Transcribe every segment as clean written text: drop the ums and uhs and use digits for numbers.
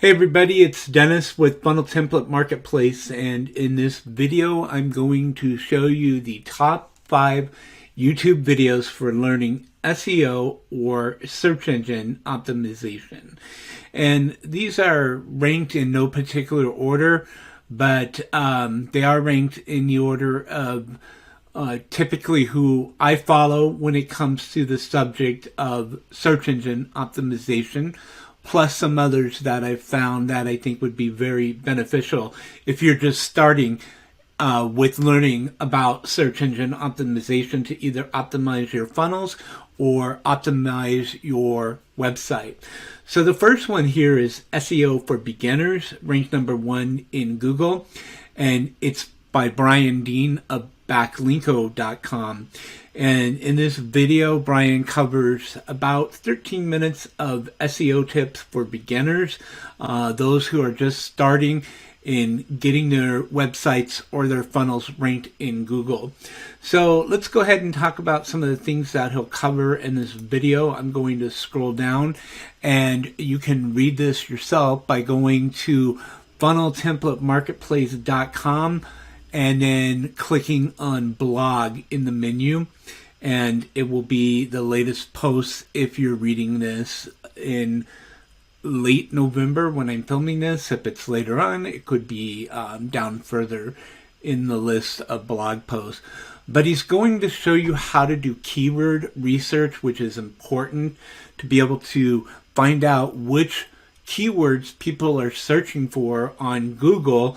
Hey everybody, it's Dennis with Funnel Template Marketplace, and in this video I'm going to show you the top 5 YouTube videos for learning SEO or search engine optimization. And these are ranked in no particular order, but they are ranked in the order of typically who I follow when it comes to the subject of search engine optimization, plus some others that I've found that I think would be very beneficial if you're just starting with learning about search engine optimization to either optimize your funnels or optimize your website. So the first one here is SEO for beginners, ranked number 1 in Google, and it's by Brian Dean of backlinko.com. And in this video, Brian covers about 13 minutes of SEO tips for beginners, those who are just starting in getting their websites or their funnels ranked in Google. So let's go ahead and talk about some of the things that he'll cover in this video. I'm going to scroll down, and you can read this yourself by going to funneltemplatemarketplace.com and then clicking on blog in the menu, and it will be the latest posts if you're reading this in late November when I'm filming this. If it's later on, it could be down further in the list of blog posts. But he's going to show you how to do keyword research, which is important to be able to find out which keywords people are searching for on Google,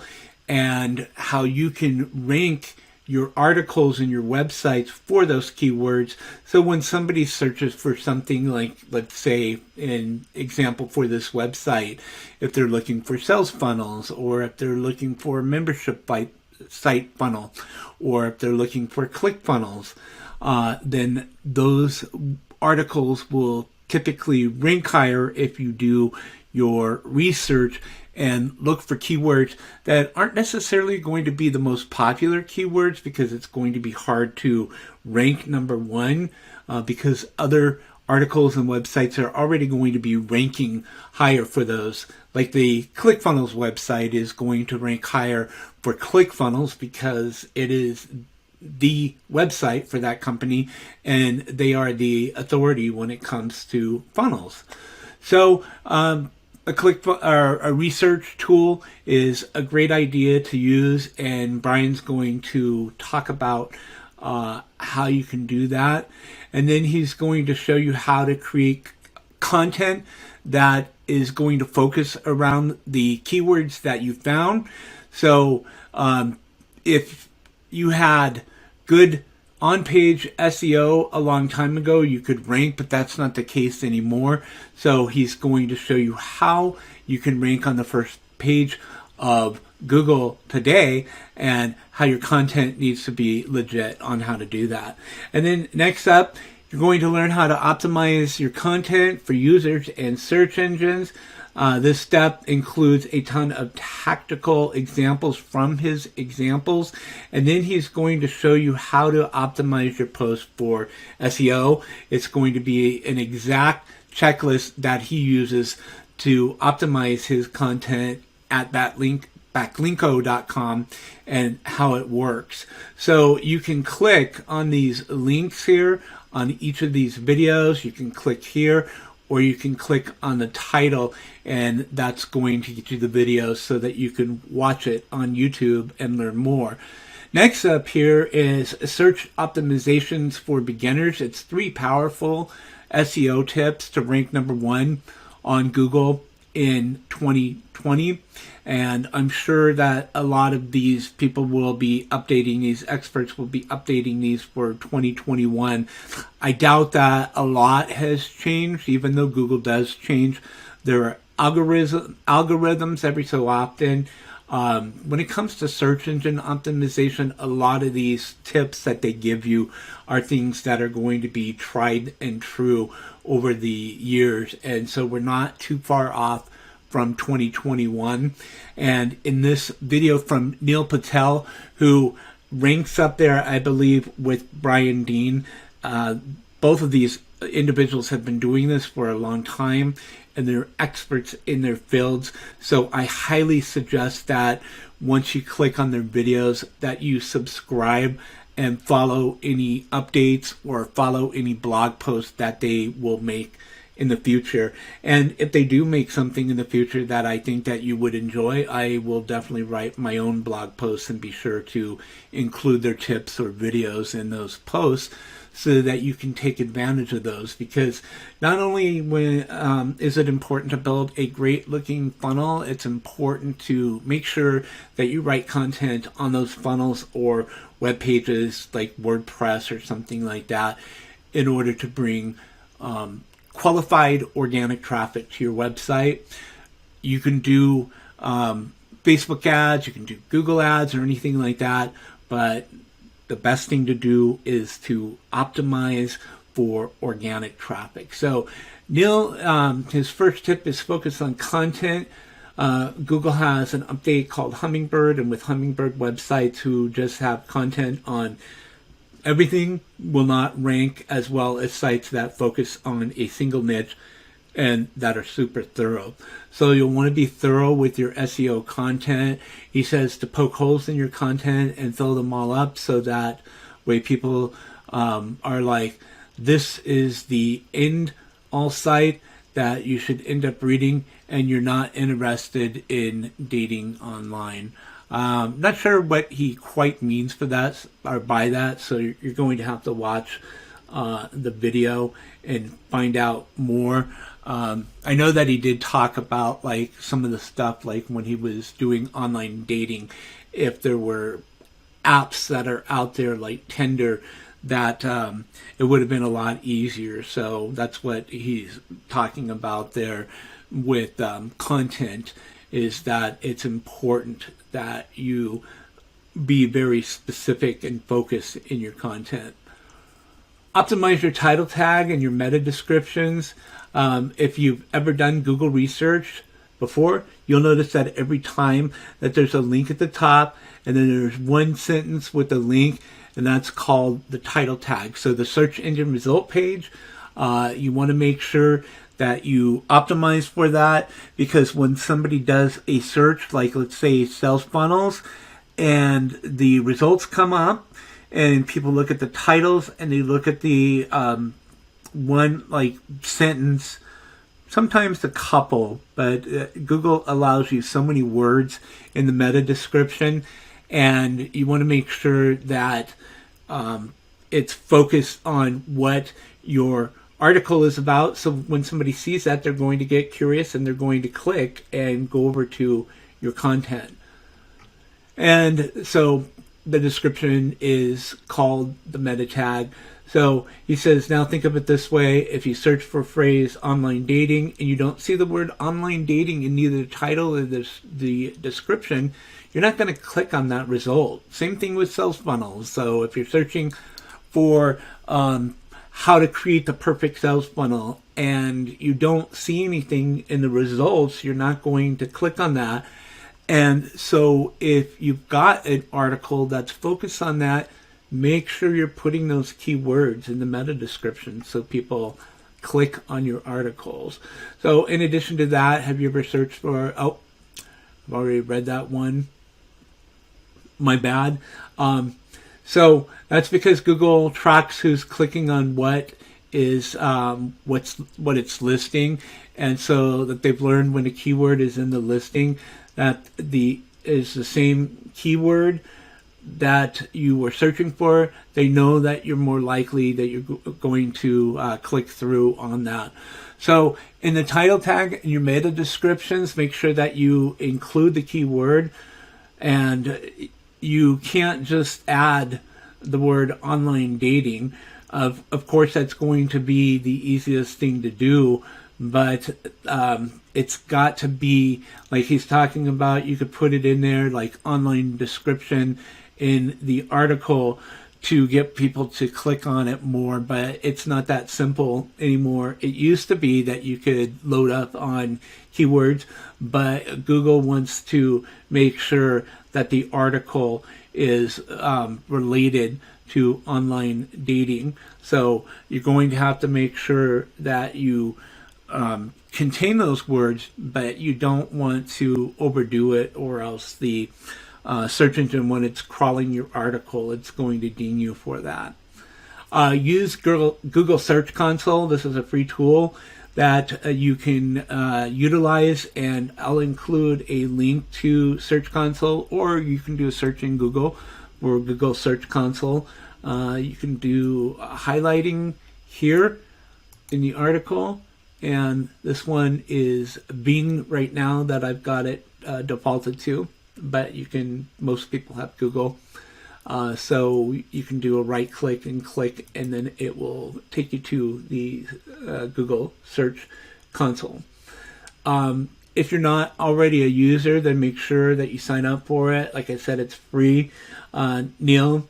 and how you can rank your articles and your websites for those keywords. So when somebody searches for something like, let's say, an example for this website, if they're looking for sales funnels, or if they're looking for a membership site funnel, or if they're looking for click funnels, then those articles will typically rank higher if you do your research and look for keywords that aren't necessarily going to be the most popular keywords, because it's going to be hard to rank number 1 because other articles and websites are already going to be ranking higher for those. Like the ClickFunnels website is going to rank higher for ClickFunnels because it is the website for that company and they are the authority when it comes to funnels. So a research tool is a great idea to use, and Brian's going to talk about how you can do that. And then he's going to show you how to create content that is going to focus around the keywords that you found. So if you had good on-page SEO a long time ago, you could rank, but that's not the case anymore. So he's going to show you how you can rank on the first page of Google today and how your content needs to be legit on how to do that. And then next up, you're going to learn how to optimize your content for users and search engines. This step includes a ton of tactical examples from his examples, and then he's going to show you how to optimize your post for SEO. It's going to be an exact checklist that he uses to optimize his content at that link, backlinko.com, and how it works. So you can click on these links here on each of these videos. You can click here, or you can click on the title, and that's going to get you the video so that you can watch it on YouTube and learn more. Next up here is search optimizations for beginners. It's 3 powerful SEO tips to rank number 1 on Google in 2020. And I'm sure that a lot of these people will be updating these, experts will be updating these for 2021. I doubt that a lot has changed, even though Google does change their algorithms every so often. When it comes to search engine optimization, a lot of these tips that they give you are things that are going to be tried and true over the years. And so we're not too far off from 2021. And in this video from Neil Patel, who ranks up there, I believe, with Brian Dean, both of these individuals have been doing this for a long time, and they're experts in their fields. So I highly suggest that once you click on their videos that you subscribe and follow any updates or follow any blog posts that they will make in the future. And if they do make something in the future that I think that you would enjoy, I will definitely write my own blog posts and be sure to include their tips or videos in those posts so that you can take advantage of those. Because not only is it important to build a great looking funnel, it's important to make sure that you write content on those funnels or web pages like WordPress or something like that in order to bring qualified organic traffic to your website. You can do Facebook ads, you can do Google ads or anything like that, but the best thing to do is to optimize for organic traffic. So Neil, his first tip is focus on content. Google has an update called Hummingbird, and with Hummingbird, websites who just have content on everything will not rank as well as sites that focus on a single niche and that are super thorough. So you'll want to be thorough with your SEO content. He says to poke holes in your content and fill them all up so that way people are like, this is the end all site that you should end up reading, and you're not interested in dating online. Not sure what he quite means for that or by that, so you're going to have to watch the video and find out more. I know that he did talk about like some of the stuff like when he was doing online dating, if there were apps that are out there like Tinder that it would have been a lot easier. So that's what he's talking about there with content, is that it's important that you be very specific and focused in your content. Optimize your title tag and your meta descriptions. If you've ever done Google research before, you'll notice that every time that there's a link at the top and then there's one sentence with a link, and that's called the title tag. So the search engine result page, you want to make sure that you optimize for that, because when somebody does a search, like let's say sales funnels, and the results come up and people look at the titles and they look at the one like sentence, sometimes a couple, but Google allows you so many words in the meta description, and you want to make sure that it's focused on what your article is about. So when somebody sees that, they're going to get curious and they're going to click and go over to your content. And so the description is called the meta tag. So he says, now think of it this way. If you search for phrase online dating and you don't see the word online dating in either the title or the description, you're not going to click on that result. Same thing with sales funnels. So if you're searching for how to create the perfect sales funnel and you don't see anything in the results, you're not going to click on that. And so if you've got an article that's focused on that, make sure you're putting those keywords in the meta description so people click on your articles. So in addition to that, have you ever searched for, I've already read that one. My bad. So that's because Google tracks who's clicking on what is what it's listing, and so that they've learned when a keyword is in the listing that is the same keyword that you were searching for. They know that you're more likely that you're going to click through on that. So in the title tag and your meta descriptions, make sure that you include the keyword, and you can't just add the word online dating. Of course, that's going to be the easiest thing to do, but it's got to be, like he's talking about, you could put it in there like online description in the article to get people to click on it more, but it's not that simple anymore. It used to be that you could load up on keywords, but Google wants to make sure that the article is related to online dating. So you're going to have to make sure that you contain those words, but you don't want to overdo it, or else the search engine, when it's crawling your article, it's going to ding you for that. Use Google Search Console. This is a free tool that you can utilize, and I'll include a link to Search Console, or you can do a search in Google for Google Search Console. You can do highlighting here in the article, and this one is Bing right now that I've got it defaulted to, but most people have Google. So you can do a right click and click, and then it will take you to the Google Search Console. If you're not already a user, then make sure that you sign up for it. Like I said, it's free. Neil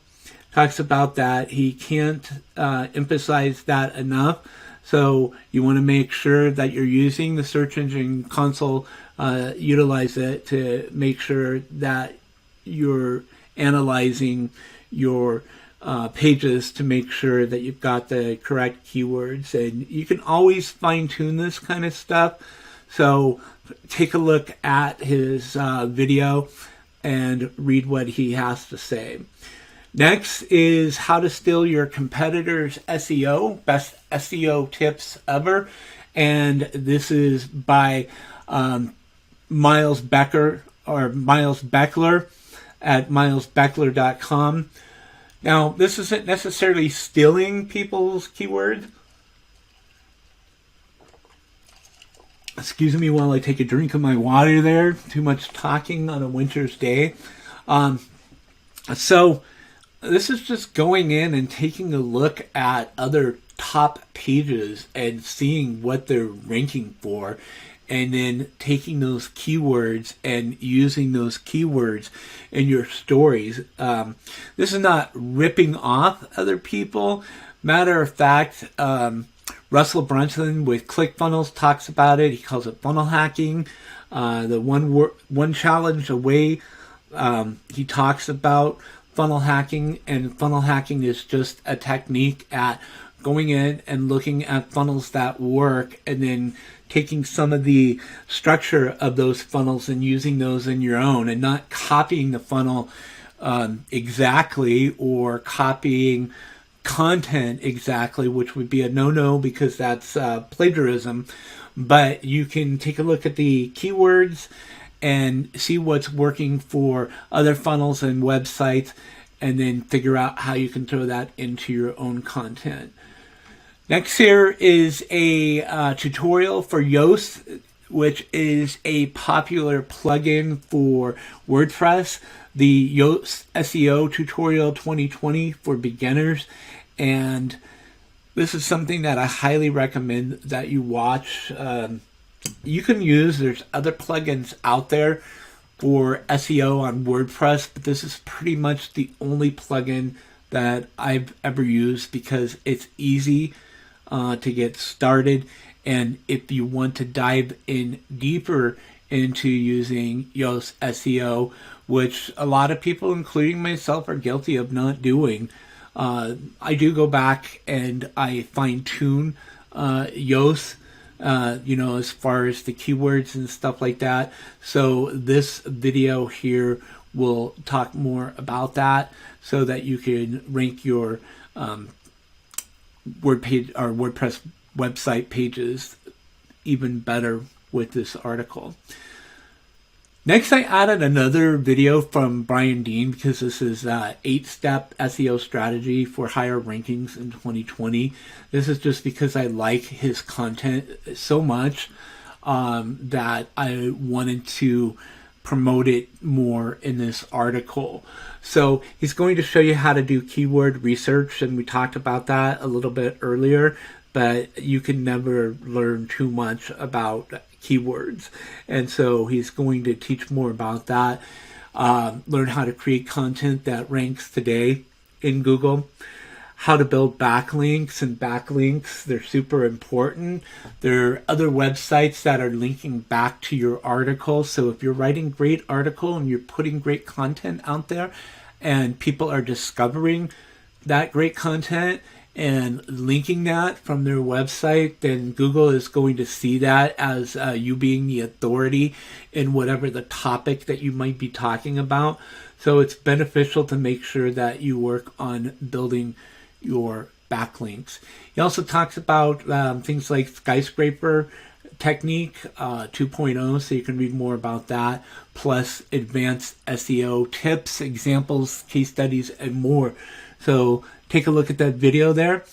talks about that. He can't emphasize that enough. So you want to make sure that you're using the Search Engine Console, utilize it to make sure that you're analyzing your pages to make sure that you've got the correct keywords. And you can always fine-tune this kind of stuff. So take a look at his video and read what he has to say. Next is how to steal your competitors' SEO, best SEO tips ever. And this is by Miles Beckler at milesbeckler.com. Now, this isn't necessarily stealing people's keywords. Excuse me while I take a drink of my water there. Too much talking on a winter's day. So this is just going in and taking a look at other top pages and seeing what they're ranking for, and then taking those keywords and using those keywords in your stories. This is not ripping off other people. Matter of fact, Russell Brunson with ClickFunnels talks about it. He calls it funnel hacking. The one challenge away, he talks about funnel hacking, and funnel hacking is just a technique at going in and looking at funnels that work, and then taking some of the structure of those funnels and using those in your own, and not copying the funnel exactly, or copying content exactly, which would be a no-no because that's plagiarism. But you can take a look at the keywords and see what's working for other funnels and websites, and then figure out how you can throw that into your own content. Next here is a tutorial for Yoast, which is a popular plugin for WordPress. The Yoast SEO tutorial 2020 for beginners. And this is something that I highly recommend that you watch. You can there's other plugins out there for SEO on WordPress, but this is pretty much the only plugin that I've ever used because it's easy to get started. And if you want to dive in deeper into using Yoast SEO, which a lot of people, including myself, are guilty of not doing, I do go back and I fine-tune Yoast, as far as the keywords and stuff like that. So this video here will talk more about that, so that you can rank your WordPress website pages even better with this article. Next, I added another video from Brian Dean because this is 8-step SEO strategy for higher rankings in 2020. This is just because I like his content so much that I wanted to promote it more in this article. So he's going to show you how to do keyword research, and we talked about that a little bit earlier, but you can never learn too much about keywords. And so he's going to teach more about that, learn how to create content that ranks today in Google, how to build backlinks, and backlinks, they're super important. There are other websites that are linking back to your article. So if you're writing a great article and you're putting great content out there and people are discovering that great content and linking that from their website, then Google is going to see that as you being the authority in whatever the topic that you might be talking about. So it's beneficial to make sure that you work on building your backlinks. He also talks about things like skyscraper technique 2.0, so you can read more about that, plus advanced SEO tips, examples, case studies, and more. So take a look at that video there.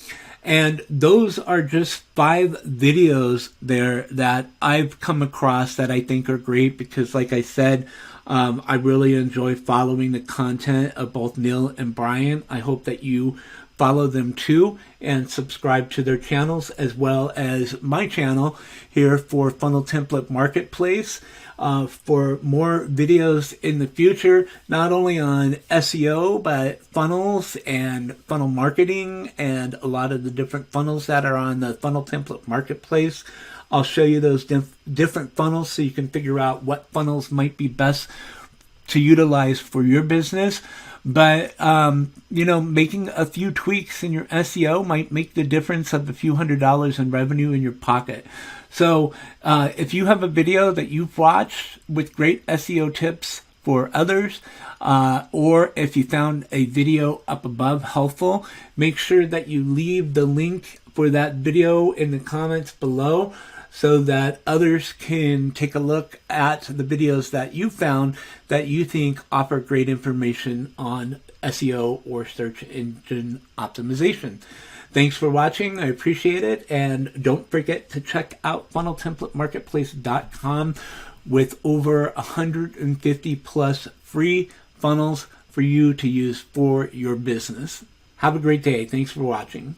And those are just 5 videos there that I've come across that I think are great because, like I said, I really enjoy following the content of both Neil and Brian. I hope that you follow them too and subscribe to their channels, as well as my channel here for Funnel Template Marketplace for more videos in the future, not only on SEO, but funnels and funnel marketing and a lot of the different funnels that are on the Funnel Template Marketplace. I'll show you those different funnels so you can figure out what funnels might be best to utilize for your business. But, making a few tweaks in your SEO might make the difference of a few $100s in revenue in your pocket. So if you have a video that you've watched with great SEO tips for others, or if you found a video up above helpful, make sure that you leave the link for that video in the comments below, so that others can take a look at the videos that you found that you think offer great information on SEO or search engine optimization. Thanks for watching. I appreciate it. And don't forget to check out funneltemplatemarketplace.com with over 150 plus free funnels for you to use for your business. Have a great day. Thanks for watching.